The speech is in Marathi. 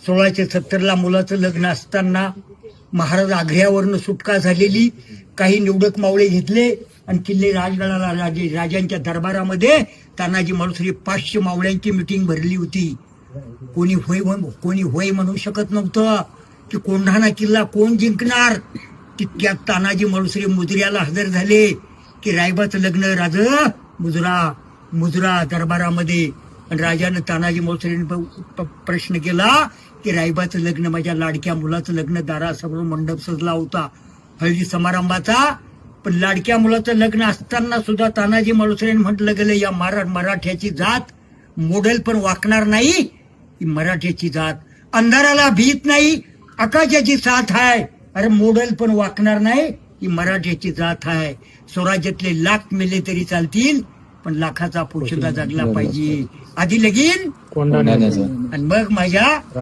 1670ला मुलाचं लग्न असताना महाराज आग्र्यावरनं सुटका झालेली, काही निवडक मावळे घेतले आणि किल्ले राजगडाला राजांच्या दरबारामध्ये तानाजी मालुसरे 500 मावळ्यांची मिटिंग भरली होती. कोणी होय म्हणू शकत नव्हतं की कोंढाणा किल्ला कोण जिंकणार. तितक्यात तानाजी मालुसरे मुजऱ्याला हजर झाले की रायबाचं लग्न राज मुजरा दरबारामध्ये. आणि राजानं तानाजी मालुसरेने प्रश्न केला की रायबाचं लग्न, माझ्या लाडक्या मुलाचं लग्न, दारासमोर मंडप सजला होता हळदी समारंभाचा, पण लाडक्या मुलाचं लग्न असताना सुद्धा तानाजी मालुसरेने म्हटलं गेलं या मराठ्याची जात मोडेल पण वाकणार नाही. ही मराठ्याची जात अंधाराला भीत नाही, आकाशाची साथ आहे. अरे मोडेल पण वाकणार नाही, ही मराठ्याची जात आहे. स्वराज्यातले लाख मेले तरी चालतील, पण लाखाचा पोशिंदा जगला पाहिजे. आधी लगीन आणि मग माझ्या